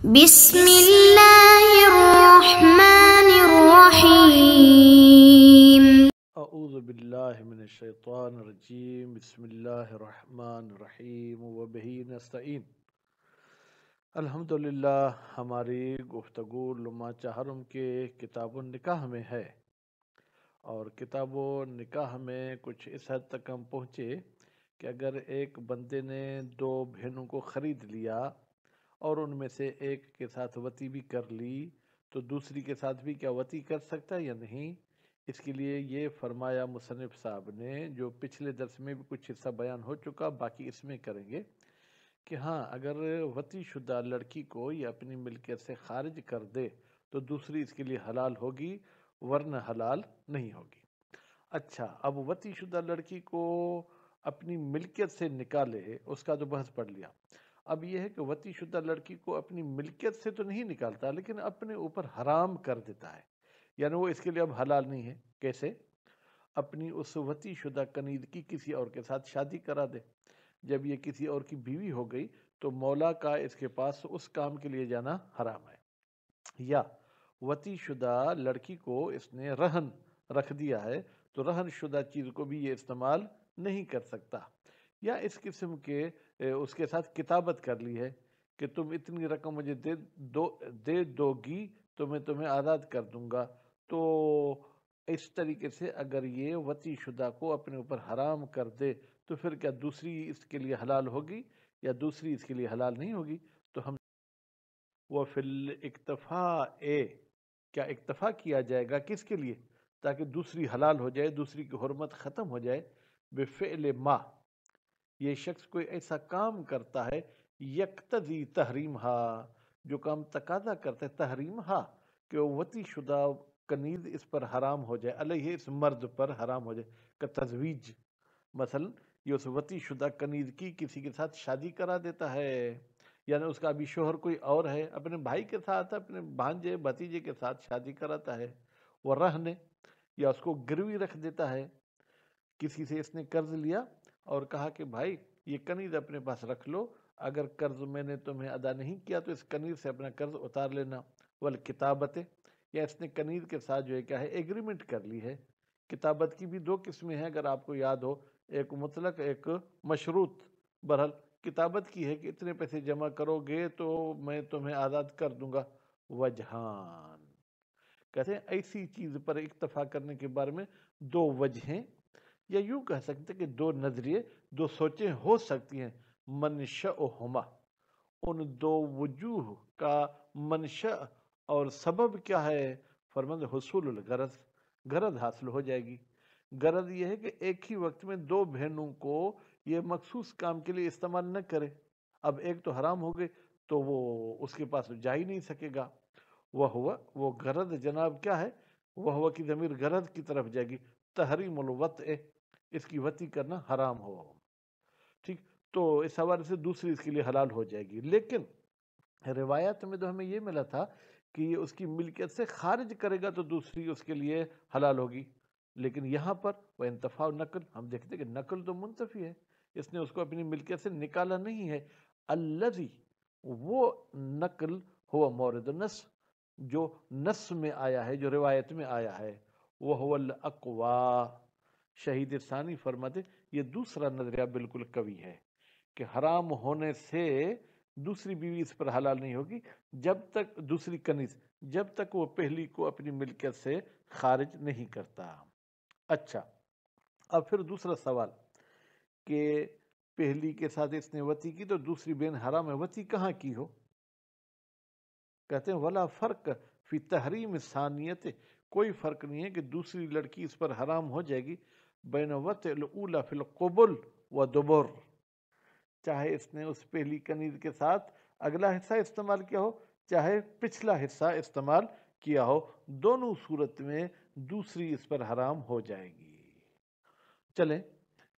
بسم اللہ الرحمن الرحیم۔ اعوذ باللہ من الشیطان الرجیم، بسم اللہ الرحمن الرحیم وبہ نستعین۔ الحمدللہ ہماری گفتگو لمحہ چہارم کے کتاب النکاح میں ہے، اور کتاب النکاح میں کچھ اس حد تک ہم پہنچے کہ اگر ایک بندے نے دو بہنوں کو خرید لیا اور ان میں سے ایک کے ساتھ وطی بھی کر لی تو دوسری کے ساتھ بھی کیا وطی کر سکتا ہے یا نہیں؟ اس کے لیے یہ فرمایا مصنف صاحب نے، جو پچھلے درس میں بھی کچھ حصہ بیان ہو چکا، باقی اس میں کریں گے کہ ہاں، اگر وطی شدہ لڑکی کو یہ اپنی ملکیت سے خارج کر دے تو دوسری اس کے لیے حلال ہوگی، ورنہ حلال نہیں ہوگی۔ اچھا، اب وطی شدہ لڑکی کو اپنی ملکیت سے نکالے، اس کا تو بحث پڑھ لیا۔ اب یہ ہے کہ وطی شدہ لڑکی کو اپنی ملکیت سے تو نہیں نکالتا، لیکن اپنے اوپر حرام کر دیتا ہے، یعنی وہ اس کے لیے اب حلال نہیں ہے۔ کیسے؟ اپنی اس وطی شدہ کنید کی کسی اور کے ساتھ شادی کرا دے۔ جب یہ کسی اور کی بیوی ہو گئی تو مولا کا اس کے پاس اس کام کے لیے جانا حرام ہے۔ یا وطی شدہ لڑکی کو اس نے رہن رکھ دیا ہے تو رہن شدہ چیز کو بھی یہ استعمال نہیں کر سکتا۔ یا اس قسم کے اس کے ساتھ کتابت کر لی ہے کہ تم اتنی رقم مجھے دے دو گی تو میں تمہیں آزاد کر دوں گا، تو اس طریقے سے اگر یہ وطی شدہ کو اپنے اوپر حرام کر دے تو پھر کیا دوسری اس کے لیے حلال ہوگی یا دوسری اس کے لیے حلال نہیں ہوگی؟ تو ہم وَفِي الْاِكْتِفَاءِ، کیا اکتفا کیا جائے گا کس کے لیے؟ تاکہ دوسری حلال ہو جائے، دوسری کی حرمت ختم ہو جائے۔ بِفِعْلِ مَا، یہ شخص کوئی ایسا کام کرتا ہے یقتضی تحریمہا، جو کام تقاضا کرتا ہے تحریمہا، کہ وہ وطی شدہ کنید اس پر حرام ہو جائے، علیہ اس مرد پر حرام ہو جائے، کہ تزویج، مثلا یہ اس وطی شدہ کنید کی کسی کے ساتھ شادی کرا دیتا ہے، یعنی اس کا ابھی شوہر کوئی اور ہے، اپنے بھائی کے ساتھ، اپنے بھانجے بھتیجے کے ساتھ شادی کراتا ہے۔ وہ رہنے، یا اس کو گروی رکھ دیتا ہے، کسی سے اس نے قرض لیا اور کہا کہ بھائی یہ کنید اپنے پاس رکھ لو، اگر قرض میں نے تمہیں ادا نہیں کیا تو اس کنید سے اپنا قرض اتار لینا۔ والکتابت، یا اس نے کنید کے ساتھ جو ہے کیا ہے ایگریمنٹ کر لی ہے۔ کتابت کی بھی دو قسمیں ہیں، اگر آپ کو یاد ہو، ایک مطلق ایک مشروط۔ بہرحال کتابت کی ہے کہ اتنے پیسے جمع کرو گے تو میں تمہیں آزاد کر دوں گا۔ وجہان، کہتے ہیں ایسی چیز پر اکتفا کرنے کے بارے میں دو وجہیں، یا یوں کہہ سکتے کہ دو نظریے، دو سوچیں ہو سکتی ہیں۔ منشأہما، ان دو وجوہ کا منشأ اور سبب کیا ہے؟ فرماتے حصول الغرض، غرض حاصل ہو جائے گی۔ غرض یہ ہے کہ ایک ہی وقت میں دو بہنوں کو یہ مخصوص کام کے لیے استعمال نہ کرے۔ اب ایک تو حرام ہو گئے تو وہ اس کے پاس جا ہی نہیں سکے گا۔ وہ غرض جناب کیا ہے؟ وہ کی ضمیر غرض کی طرف جائے گی۔ تحریم الوطء، اس کی وطی کرنا حرام ہو، ٹھیک؟ تو اس حوالے سے دوسری اس کے لیے حلال ہو جائے گی۔ لیکن روایت میں تو ہمیں یہ ملا تھا کہ یہ اس کی ملکیت سے خارج کرے گا تو دوسری اس کے لیے حلال ہوگی، لیکن یہاں پر وہ انتفاع نقل، ہم دیکھتے کہ نقل تو منتفی ہے، اس نے اس کو اپنی ملکیت سے نکالا نہیں ہے۔ الذی، وہ نقل ہوا مورد النص، جو نص میں آیا ہے، جو روایت میں آیا ہے، وہ الاقوا۔ شہید ثانی فرماتے یہ دوسرا نظریہ بالکل قوی ہے کہ حرام ہونے سے دوسری بیوی اس پر حلال نہیں ہوگی جب تک دوسری کنیز، جب تک وہ پہلی کو اپنی ملکیت سے خارج نہیں کرتا۔ اچھا، اب پھر دوسرا سوال کہ پہلی کے ساتھ اس نے وطی کی تو دوسری بہن حرام ہے، وطی کہاں کی ہو؟ کہتے ہیں ولا فرق فی تحریم ثانیت، کوئی فرق نہیں ہے کہ دوسری لڑکی اس پر حرام ہو جائے گی، بین وطء الاولی فی القبل و دبر، چاہے اس نے اس پہلی کنید کے ساتھ اگلا حصہ استعمال کیا ہو، چاہے پچھلا حصہ استعمال کیا ہو، دونوں صورت میں دوسری اس پر حرام ہو جائے گی۔ چلیں،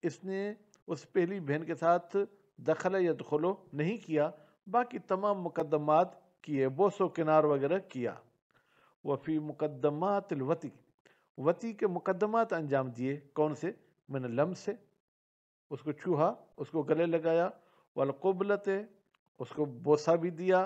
اس نے اس پہلی بہن کے ساتھ دخل یدخلو نہیں کیا، باقی تمام مقدمات کیے، بوس و کنار وغیرہ کیا۔ وفی مقدمات الوطی، وطی کے مقدمات انجام دیے، کون سے؟ من اللمس سے، اس کو چھوہا، اس کو گلے لگایا، والقبلت، اس کو بوسہ بھی دیا،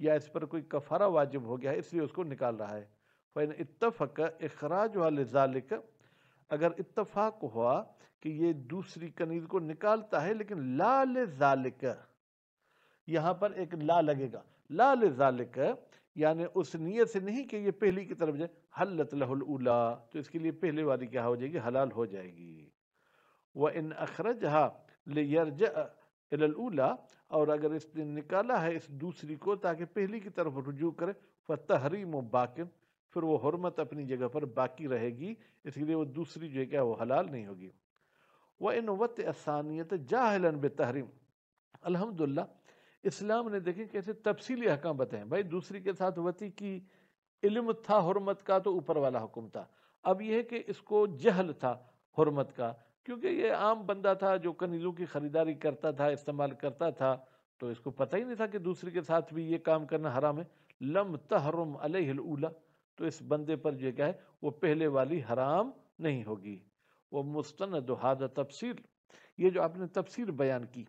یا اس پر کوئی کفارہ واجب ہو گیا ہے اس لیے اس کو نکال رہا ہے۔ فَإِنْ اتَّفَقَ إِخْرَاجُهَا لِذَلِكَ، اگر اتفاق ہوا کہ یہ دوسری کنیز کو نکالتا ہے لیکن لا لذالک، یہاں پر ایک لا لگے گا، لا لذالک یعنی اس نیت سے نہیں کہ یہ پہلی کی طرف جائے، حلت لہ الاولیٰ، تو اس کے لیے پہلے والی کیا ہو جائے گی، حلال ہو جائے گی۔ وَإِنْ أَخْرَجَهَا لِيَرْجِعَ إِلَى الْأُولَىٰ، اور اگر اس نے نکالا ہے اس دوسری کو تاکہ پہلی کی طرف رجوع کرے، فَتَحْرِيمُ بَاقٍ، پھر وہ حرمت اپنی جگہ پر باقی رہے گی، اس لیے وہ دوسری جو ہے کیا وہ حلال نہیں ہوگی۔ وَإِنْ وَطِئَ الثَّانِيَةَ جَاهِلًا بِالتَّحْرِيمِ، الحمدللہ اسلام نے دیکھیں کیسے تفصیلی احکام بتائیں۔ بھائی دوسری کے ساتھ وطی کی علم تھا حرمت کا تو اوپر والا حکم تھا، اب یہ ہے کہ اس کو جہل تھا حرمت کا، کیونکہ یہ عام بندہ تھا جو کنیزوں کی خریداری کرتا تھا استعمال کرتا تھا، تو اس کو پتہ ہی نہیں تھا کہ دوسری کے ساتھ بھی یہ کام کرنا حرام ہے۔ لم تحرم علیہ الاولیٰ، تو اس بندے پر جو کیا ہے وہ پہلے والی حرام نہیں ہوگی۔ وہ مستند ھذا تفسیر، یہ جو آپ نے تفسیر بیان کی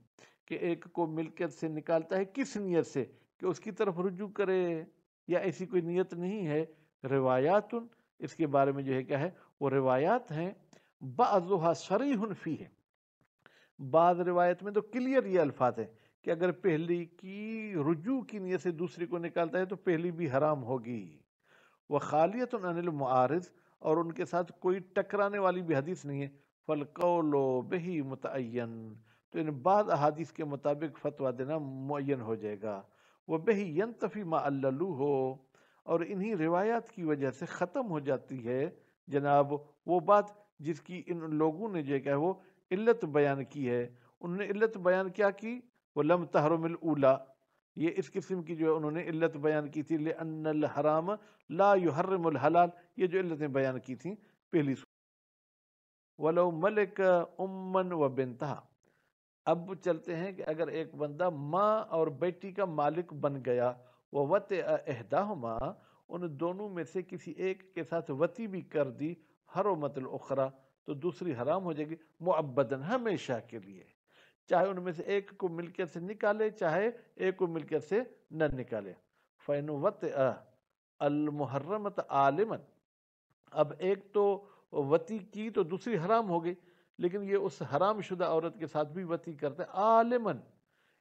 کہ ایک کو ملکیت سے نکالتا ہے کس نیت سے کہ اس کی طرف رجوع کرے، یا ایسی کوئی نیت نہیں ہے، روایات اس کے بارے میں جو ہے کیا ہے وہ روایات ہیں، بعضها صریح فیہ، بعض روایت میں تو کلیئر یہ الفاظ ہیں کہ اگر پہلی کی رجوع کی نیت سے دوسری کو نکالتا ہے تو پہلی بھی حرام ہوگی۔ وخالیۃ عن المعارض، اور ان کے ساتھ کوئی ٹکرانے والی بھی حدیث نہیں ہے، فالقول بہ متعین، تو ان بعض احادیث کے مطابق فتویٰ دینا معین ہو جائے گا۔ وبہ ینتفی ما عللوہ، اور انہی روایات کی وجہ سے ختم ہو جاتی ہے جناب وہ بات جس کی ان لوگوں نے جو ہے وہ علت بیان کی ہے۔ انہوں نے علت بیان کیا کی، وہ لم تحرم الاولیٰ، یہ اس قسم کی جو ہے انہوں نے علت بیان کی تھی، لأن الحرام لا يحرم الحلال، یہ جو علتیں بیان کی تھیں پہلی ولو ملک امن و بنتہا، اب چلتے ہیں کہ اگر ایک بندہ ماں اور بیٹی کا مالک بن گیا، وہ وطئ احداہما، ان دونوں میں سے کسی ایک کے ساتھ وطی بھی کر دی، حرمت الاخری، تو دوسری حرام ہو جائے گی، معبدن، ہمیشہ کے لیے، چاہے ان میں سے ایک کو ملکیت سے نکالے چاہے ایک کو ملکیت سے نہ نکالے۔ فَإِنْ وَطِئَ الْمُحَرَّمَةَ عَالِمًا، اب ایک تو وطی کی تو دوسری حرام ہو گئی، لیکن یہ اس حرام شدہ عورت کے ساتھ بھی وطی کرتے، عالمًا،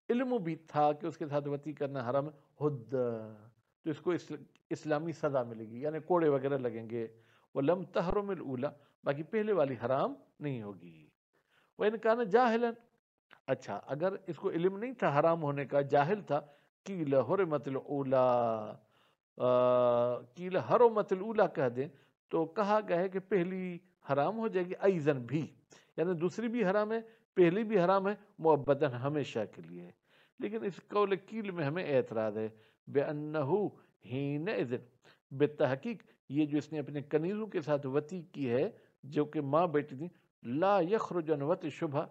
علم بھی تھا کہ اس کے ساتھ وطی کرنا حرام ہے، حد، تو اس کو اسلامی سزا ملے گی، یعنی کوڑے وغیرہ لگیں گے۔ وَلَمْ تَحْرُمِ الْأُولَىٰ، باقی پہلے والی حرام نہیں ہوگی۔ وَإِنْ كَانَ جَاهِلًا، اچھا اگر اس کو علم نہیں تھا حرام ہونے کا، جاہل تھا، قِیلَ حُرِمَتِ الْأُولَىٰ، قِیلَ حَرُمَتِ الْأُولَىٰ کہہ دیں تو کہا گیا ہے کہ پہلی حرام ہو جائے گی، ایزن بھی، یعنی دوسری بھی حرام ہے پہلی بھی حرام ہے، معبدن، ہمیشہ کے لیے۔ لیکن اس قول قیل میں ہمیں اعتراض ہے، بِأَنَّهُ حِينَئِذٍ، بالتحقیق یہ جو اس نے اپنے کنیزوں کے ساتھ وطی کی ہے جو کہ ماں بیٹی تھی، لا یخرج عن وطئ شبہ،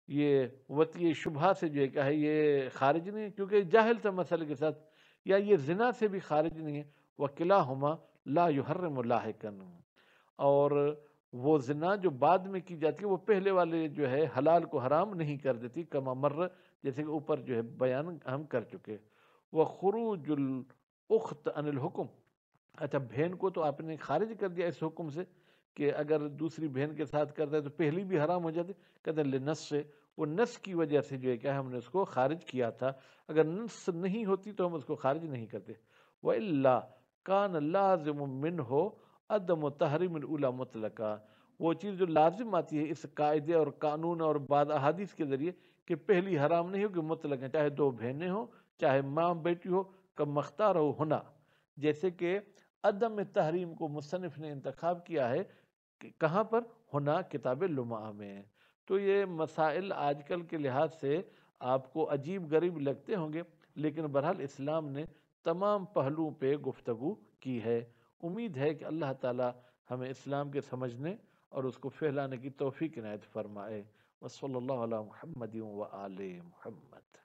یہ وطی شبہ سے جو ہے کیا ہے یہ خارج نہیں ہے کیونکہ جاہل تھا مسئلے کے ساتھ، یا یہ زنا سے بھی خارج نہیں ہے، وَكِلَاهُمَا لا يحرم لاحقاً، اور وہ زنا جو بعد میں کی جاتی ہے وہ پہلے والے جو ہے حلال کو حرام نہیں کر دیتی، کما مر، جیسے کہ اوپر جو ہے بیان ہم کر چکے۔ وخروج الاخت عن الحکم، اچھا بہن کو تو آپ نے خارج کر دیا اس حکم سے کہ اگر دوسری بہن کے ساتھ کرتا ہے تو پہلی بھی حرام ہو جاتی، کہتے ہیں لنص سے، وہ نص کی وجہ سے جو ہے کیا ہم نے اس کو خارج کیا تھا، اگر نص نہیں ہوتی تو ہم اس کو خارج نہیں کرتے۔ وَإِلَّا كَانَ لَازِمٌ مِّنْهُ عدم تحریم الاولیٰ مطلقہ، وہ چیز جو لازم آتی ہے اس قاعدے اور قانون اور بعض احادیث کے ذریعے کہ پہلی حرام نہیں ہوگی مطلق ہے، چاہے دو بہنیں ہوں چاہے ماں بیٹی ہو، کب مختار ہو ہونا، جیسے کہ عدم تحریم کو مصنف نے انتخاب کیا ہے کہ کہاں پر ہونا، کتاب لمعہ میں۔ تو یہ مسائل آج کل کے لحاظ سے آپ کو عجیب غریب لگتے ہوں گے، لیکن بہرحال اسلام نے تمام پہلوؤں پہ گفتگو کی ہے۔ امید ہے کہ اللہ تعالی ہمیں اسلام کے سمجھنے اور اس کو پھیلانے کی توفیق عنایت فرمائے۔ وصلی اللہ علی محمد و آل محمد۔